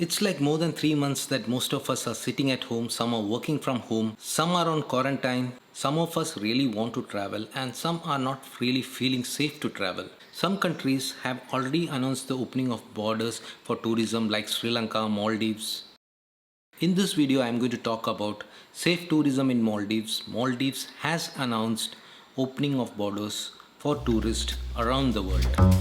It's like more than 3 months that most of us are sitting at home, some are working from home, some are on quarantine, some of us really want to travel, and some are not really feeling safe to travel. Some countries have already announced the opening of borders for tourism, like Sri Lanka, Maldives. In this video, I am going to talk about safe tourism in Maldives. Maldives has announced opening of borders for tourists around the world.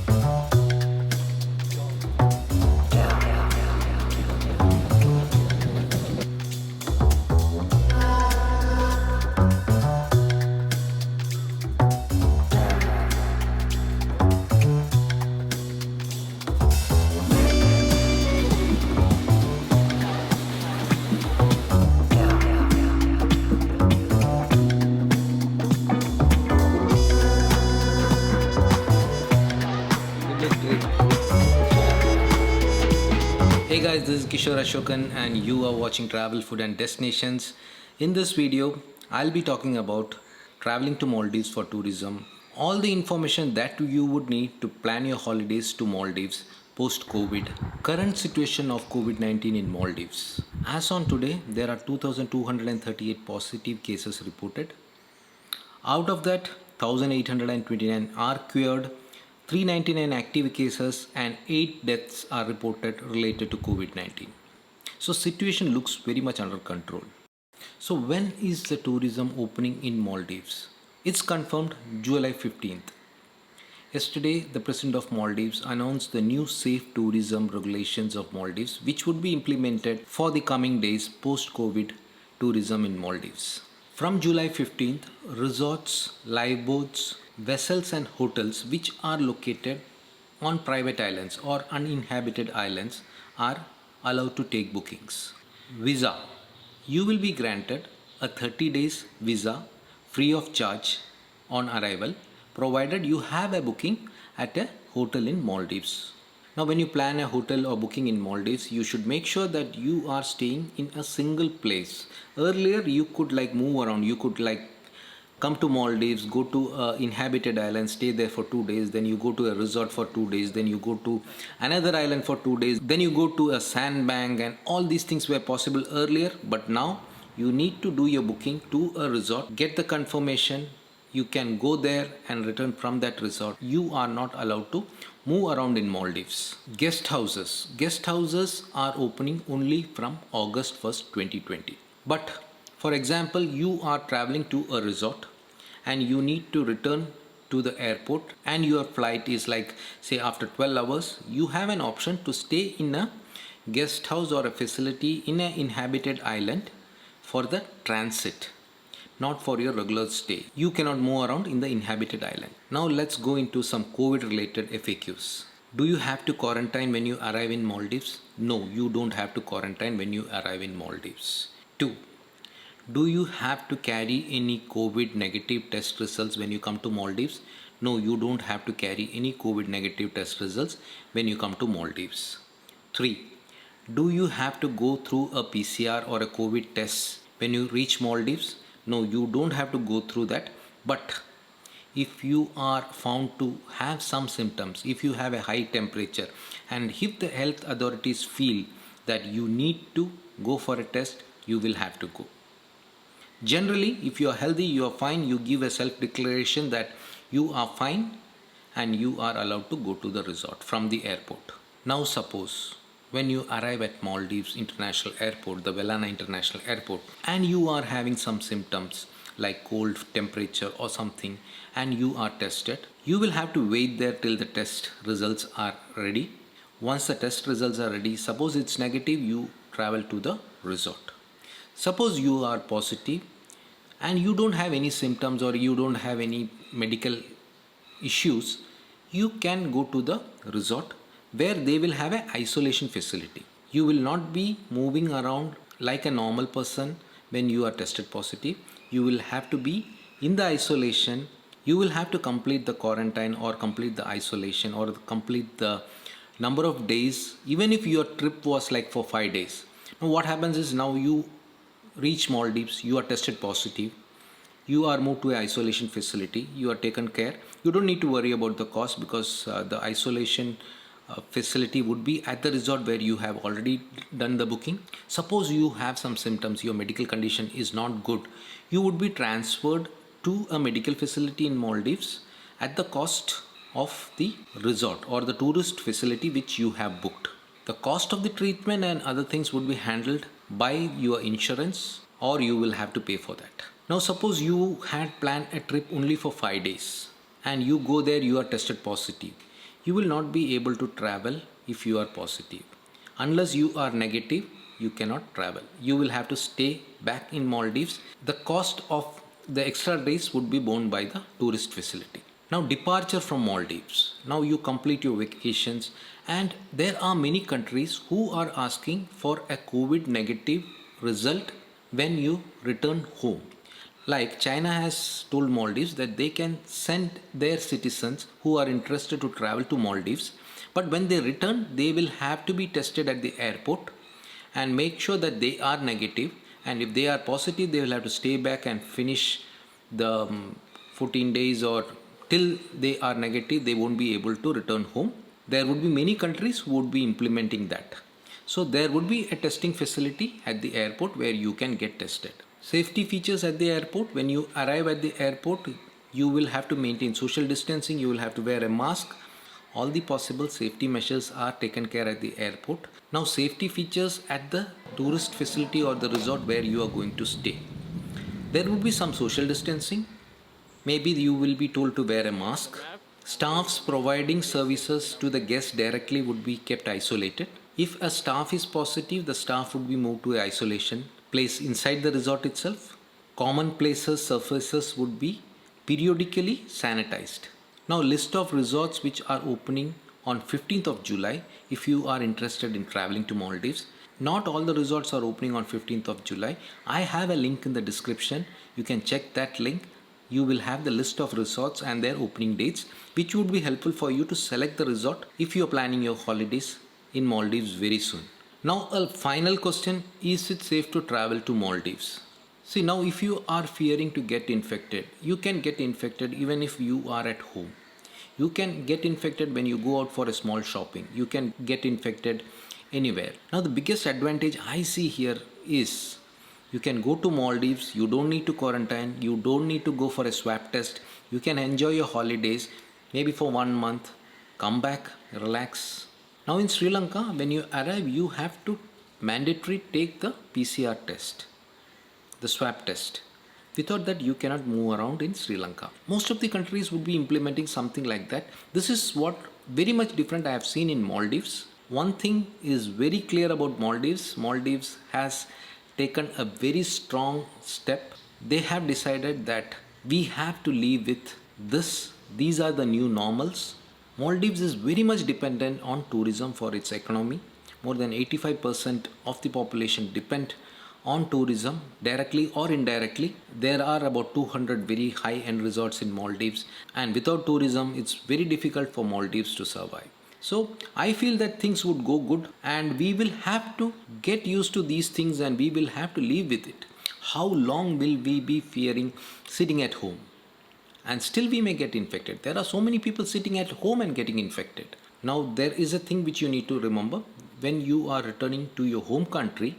Hey guys, this is Kishore Ashokan and you are watching Travel, Food and Destinations. In this video, I'll be talking about traveling to Maldives for tourism. All the information that you would need to plan your holidays to Maldives post-COVID. Current situation of COVID-19 in Maldives. As on today, there are 2,238 positive cases reported. Out of that, 1,829 are cured, 399 active cases and 8 deaths are reported related to COVID-19. So situation looks very much under control. So when is the tourism opening in Maldives? It's confirmed July 15th. Yesterday, the President of Maldives announced the new safe tourism regulations of Maldives, which would be implemented for the coming days post-COVID tourism in Maldives. From July 15th, resorts, lifeboats, vessels and hotels which are located on private islands or uninhabited islands are allowed to take bookings. Visa. You will be granted a 30 days visa free of charge on arrival, provided you have a booking at a hotel in Maldives. Now, when you plan a hotel or booking in Maldives, you should make sure that you are staying in a single place. Earlier, you could move around. You could come to Maldives, go to a inhabited island, stay there for 2 days, then you go to a resort for 2 days, then you go to another island for 2 days, then you go to a sandbank, and all these things were possible earlier. But now you need to do your booking to a resort, get the confirmation. You can go there and return from that resort. You are not allowed to move around in Maldives. Guest houses. Guest houses are opening only from August 1st, 2020. But for example, you are traveling to a resort and you need to return to the airport and your flight is say after 12 hours, you have an option to stay in a guest house or a facility in an inhabited island for the transit, not for your regular stay. You cannot move around in the inhabited island. Now let's go into some COVID related FAQs. Do you have to quarantine when you arrive in Maldives? No, you don't have to quarantine when you arrive in Maldives. 2. Do you have to carry any COVID negative test results when you come to Maldives? No, you don't have to carry any COVID negative test results when you come to Maldives. 3. Do you have to go through a PCR or a COVID test when you reach Maldives? No, you don't have to go through that. But if you are found to have some symptoms, if you have a high temperature, and if the health authorities feel that you need to go for a test, you will have to go. Generally, if you are healthy, you are fine, you give a self-declaration that you are fine and you are allowed to go to the resort from the airport. Now suppose when you arrive at Maldives International Airport, the Vellana International Airport, and you are having some symptoms like cold, temperature or something, and you are tested, you will have to wait there till the test results are ready. Once the test results are ready, suppose it's negative, you travel to the resort. Suppose you are positive and you don't have any symptoms or you don't have any medical issues, you can go to the resort where they will have an isolation facility. You will not be moving around like a normal person when you are tested positive. You will have to be in the isolation. You will have to complete the quarantine or complete the isolation or complete the number of days, even if your trip was for 5 days. Now what happens is, now you reach Maldives, you are tested positive, you are moved to an isolation facility, you are taken care. You don't need to worry about the cost because the isolation facility would be at the resort where you have already done the booking. Suppose you have some symptoms, your medical condition is not good, you would be transferred to a medical facility in Maldives at the cost of the resort or the tourist facility which you have booked. The cost of the treatment and other things would be handled by your insurance, or you will have to pay for that. Now, suppose you had planned a trip only for 5 days and you go there, you are tested positive. You will not be able to travel if you are positive. Unless you are negative, you cannot travel. You will have to stay back in Maldives. The cost of the extra days would be borne by the tourist facility. Now, departure from Maldives. Now you complete your vacations, and there are many countries who are asking for a COVID negative result when you return home. Like China has told Maldives that they can send their citizens who are interested to travel to Maldives, but when they return, they will have to be tested at the airport and make sure that they are negative. And if they are positive, they will have to stay back and finish the 14 days, or till they are negative, they won't be able to return home. There would be many countries who would be implementing that. So there would be a testing facility at the airport where you can get tested. Safety features at the airport. When you arrive at the airport, you will have to maintain social distancing, you will have to wear a mask. All the possible safety measures are taken care at the airport. Now, safety features at the tourist facility or the resort where you are going to stay. There would be some social distancing. Maybe you will be told to wear a mask. Staffs providing services to the guests directly would be kept isolated. If a staff is positive, the staff would be moved to an isolation place inside the resort itself. Common places, surfaces would be periodically sanitized. Now, list of resorts which are opening on 15th of July if you are interested in traveling to Maldives. Not all the resorts are opening on 15th of July. I have a link in the description. You can check that link. You will have the list of resorts and their opening dates, which would be helpful for you to select the resort if you are planning your holidays in Maldives very soon. Now, a final question: is it safe to travel to Maldives? See, now if you are fearing to get infected, you can get infected even if you are at home. You can get infected when you go out for a small shopping. You can get infected anywhere. Now, the biggest advantage I see here is you can go to Maldives, you don't need to quarantine, you don't need to go for a swab test. You can enjoy your holidays maybe for 1 month, come back, relax. Now in Sri Lanka, when you arrive, you have to mandatory take the PCR test, the swab test. Without that, you cannot move around in Sri Lanka. Most of the countries would be implementing something like that. This is what very much different I have seen in Maldives. One thing is very clear about Maldives. Maldives has taken a very strong step. They have decided that we have to live with this. These are the new normals. Maldives is very much dependent on tourism for its economy. More than 85% of the population depend on tourism directly or indirectly. There are about 200 very high-end resorts in Maldives, and without tourism, it's very difficult for Maldives to survive. So I feel that things would go good, and we will have to get used to these things, and we will have to live with it. How long will we be fearing sitting at home? And still we may get infected. There are so many people sitting at home and getting infected. Now, there is a thing which you need to remember. When you are returning to your home country,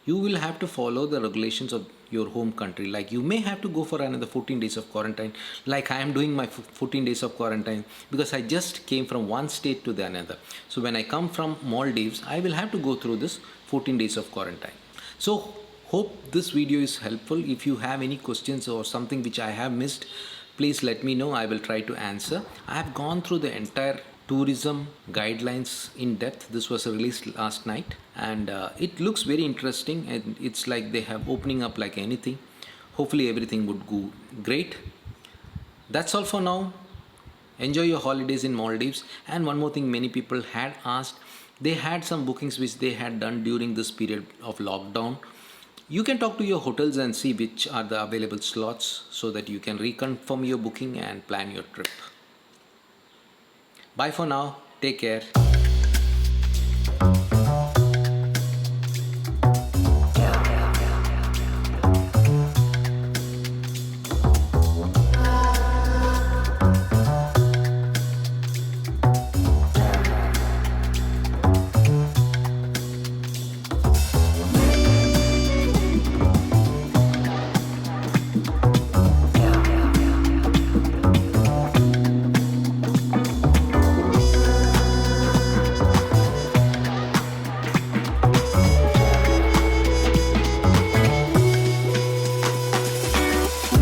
you will have to follow the regulations of your home country. Like, you may have to go for another 14 days of quarantine, like I am doing my 14 days of quarantine, because I just came from one state to the another. So when I come from Maldives, I will have to go through this 14 days of quarantine. So hope this video is helpful. If you have any questions or something which I have missed, please let me know. I will try to answer. I have gone through the entire tourism guidelines in depth. This was released last night, and it looks very interesting, and it's like they have opening up like anything. Hopefully everything would go great. That's all for now. Enjoy your holidays in Maldives. And one more thing, many people had asked, they had some bookings which they had done during this period of lockdown. You can talk to your hotels and see which are the available slots so that you can reconfirm your booking and plan your trip. Bye for now. Take care.